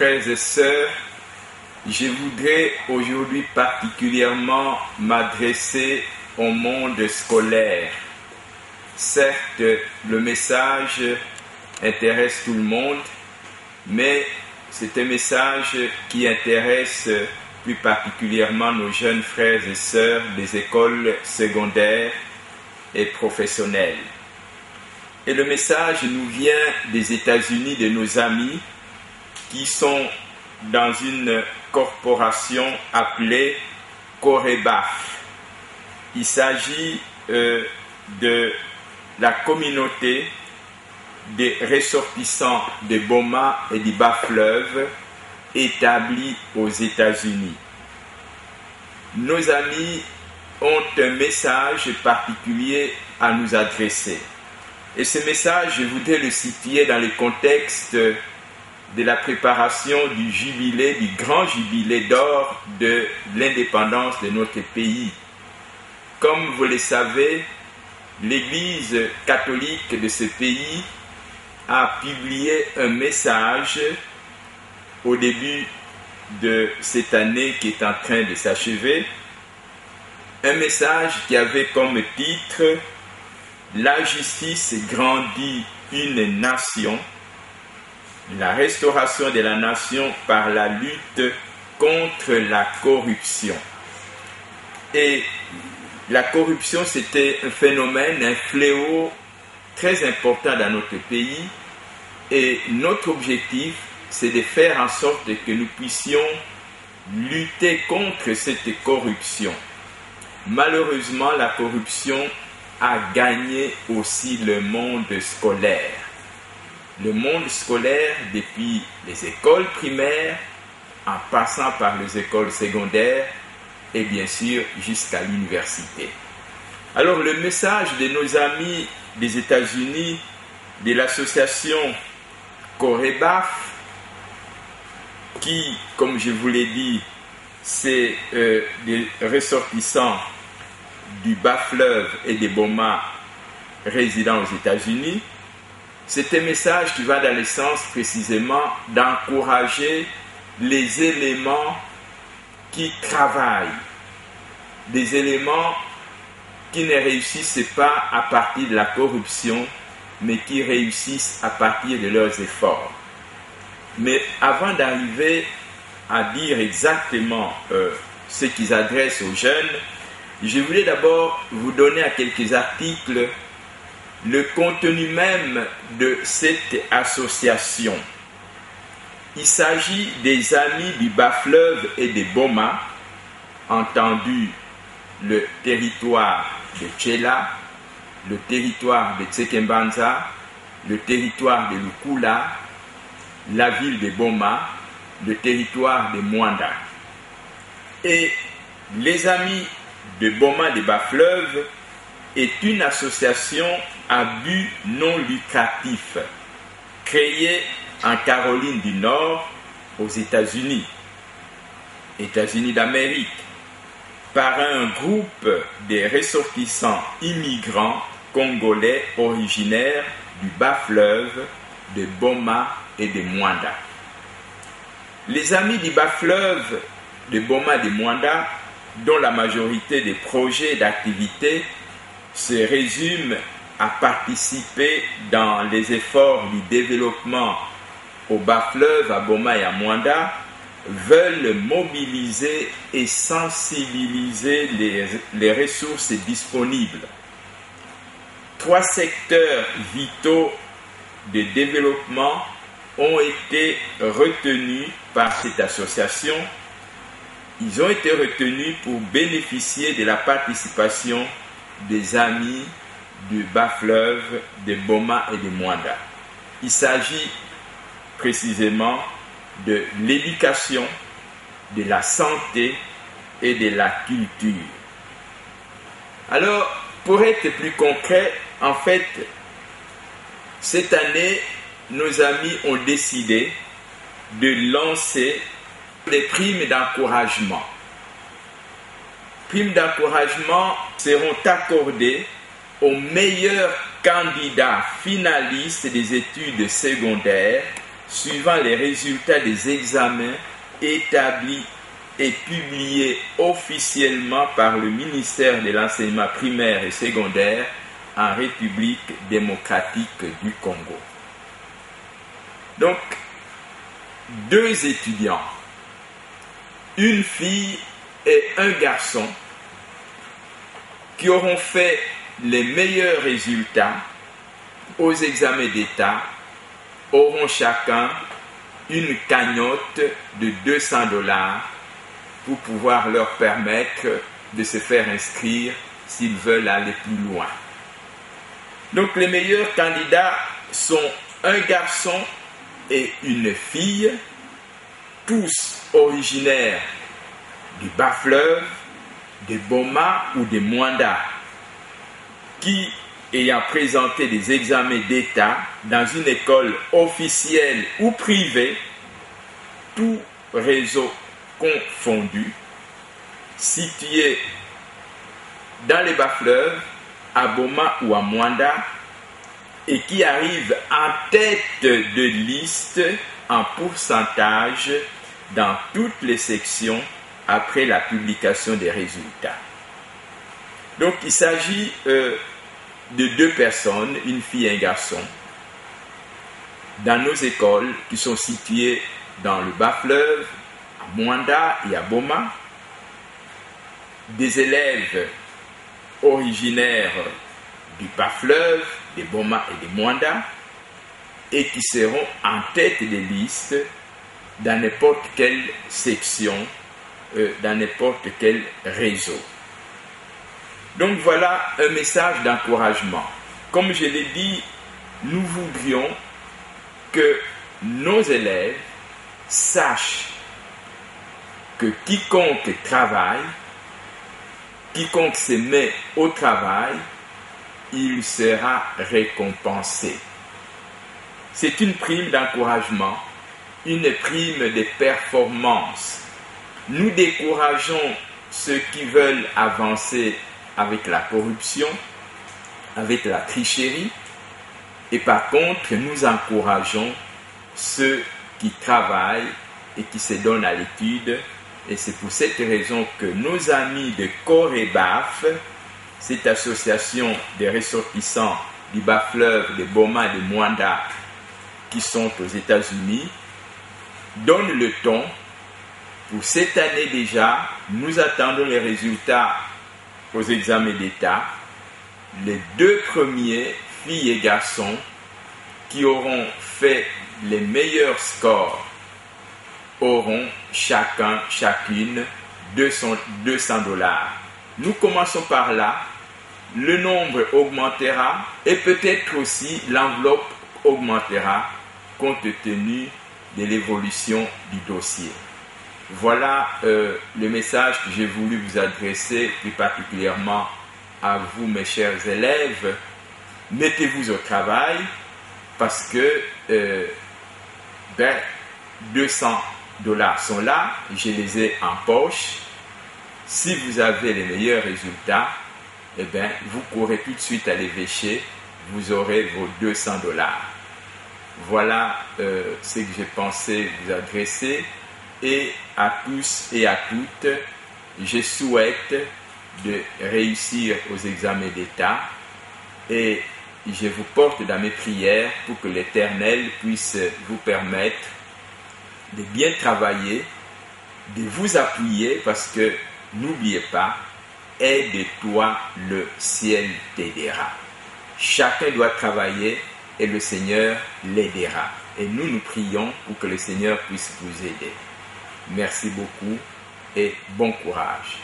frères et sœurs, je voudrais aujourd'hui particulièrement m'adresser au monde scolaire. Certes, le message intéresse tout le monde, mais c'est un message qui intéresse plus particulièrement nos jeunes frères et sœurs des écoles secondaires et professionnelles. Et le message nous vient des États-Unis, de nos amis qui sont dans une corporation appelée Corebaf. Il s'agit de la communauté des ressortissants de Boma et du Bas-Fleuve établis aux États-Unis. Nos amis ont un message particulier à nous adresser. Et ce message, je voudrais le situer dans le contexte de la préparation du jubilé, du grand jubilé d'or de l'indépendance de notre pays. Comme vous le savez, l'Église catholique de ce pays a publié un message au début de cette année qui est en train de s'achever, un message qui avait comme titre « La justice grandit une nation », la restauration de la nation par la lutte contre la corruption. Et la corruption, c'était un phénomène, un fléau très important dans notre pays. Et notre objectif, c'est de faire en sorte que nous puissions lutter contre cette corruption. Malheureusement, la corruption a gagné aussi le monde scolaire. Le monde scolaire, depuis les écoles primaires, en passant par les écoles secondaires et bien sûr jusqu'à l'université. Alors le message de nos amis des États-Unis, de l'association Corebaf, qui, comme je vous l'ai dit, c'est des ressortissants du Bas-Fleuve et des Boma résidant aux États-Unis, c'est un message qui va dans le sens précisément d'encourager les éléments qui travaillent, des éléments qui ne réussissent pas à partir de la corruption, mais qui réussissent à partir de leurs efforts. Mais avant d'arriver à dire exactement ce qu'ils adressent aux jeunes, je voulais d'abord vous donner à quelques articles le contenu même de cette association. Il s'agit des amis du Bas-Fleuve et des Boma, entendu le territoire de Tchela, le territoire de Tsekembanza, le territoire de Lukula, la ville de Boma, le territoire de Mwanda. Et les amis de Boma de Bas-Fleuve est une association à but non lucratif créée en Caroline du Nord, aux États-Unis d'Amérique, par un groupe de ressortissants immigrants congolais originaires du Bas-Fleuve, de Boma et de Mwanda. Les amis du Bas-Fleuve, de Boma et de Mwanda, dont la majorité des projets d'activité se résument à participer dans les efforts du développement au Bas-Fleuve, à Boma et à Mwanda, veulent mobiliser et sensibiliser les ressources disponibles. 3 secteurs vitaux de développement ont été retenus par cette association. Ils ont été retenus pour bénéficier de la participation des amis du Bas-Fleuve, de Boma et de Mwanda. Il s'agit précisément de l'éducation, de la santé et de la culture. Alors, pour être plus concret, en fait, cette année, nos amis ont décidé de lancer des primes d'encouragement. Primes d'encouragement seront accordées aux meilleurs candidats finalistes des études secondaires suivant les résultats des examens établis et publiés officiellement par le ministère de l'enseignement primaire et secondaire en République démocratique du Congo. Donc, 2 étudiants, une fille et un garçon, qui auront fait les meilleurs résultats aux examens d'État, auront chacun une cagnotte de $200 pour pouvoir leur permettre de se faire inscrire s'ils veulent aller plus loin. Donc les meilleurs candidats sont un garçon et une fille, tous originaires du Bas-Fleuve, de Boma ou de Mwanda, qui, ayant présenté des examens d'État dans une école officielle ou privée, tout réseau confondu, situé dans les Bas-Fleuves, à Boma ou à Mwanda, et qui arrive en tête de liste en pourcentage dans toutes les sections après la publication des résultats. Donc il s'agit de 2 personnes, une fille et un garçon, dans nos écoles qui sont situées dans le Bas-Fleuve, à Mwanda et à Boma, des élèves originaires du Bas-Fleuve, de Boma et de Mwanda, et qui seront en tête des listes dans n'importe quelle section, dans n'importe quel réseau. Donc voilà un message d'encouragement. Comme je l'ai dit, nous voudrions que nos élèves sachent que quiconque travaille, quiconque se met au travail, il sera récompensé. C'est une prime d'encouragement, une prime de performance. Nous décourageons ceux qui veulent avancer avec la corruption, avec la tricherie, et par contre, nous encourageons ceux qui travaillent et qui se donnent à l'étude. Et c'est pour cette raison que nos amis de Corebaf, cette association des ressortissants du Bas-Fleuve, de Boma et de Mwanda, qui sont aux États-Unis, donnent le ton. Pour cette année déjà, nous attendons les résultats aux examens d'État. Les 2 premiers, filles et garçons, qui auront fait les meilleurs scores, auront chacune $200. Nous commençons par là, le nombre augmentera et peut-être aussi l'enveloppe augmentera compte tenu de l'évolution du dossier. Voilà le message que j'ai voulu vous adresser, plus particulièrement à vous, mes chers élèves. Mettez-vous au travail parce que $200 sont là, je les ai en poche. Si vous avez les meilleurs résultats, vous courez tout de suite à l'évêché, vous aurez vos $200. Voilà ce que j'ai pensé vous adresser. Et à tous et à toutes, je souhaite de réussir aux examens d'État et je vous porte dans mes prières pour que l'Éternel puisse vous permettre de bien travailler, de vous appuyer parce que n'oubliez pas, aide-toi, le ciel t'aidera. Chacun doit travailler et le Seigneur l'aidera. Et nous prions pour que le Seigneur puisse vous aider. Merci beaucoup et bon courage.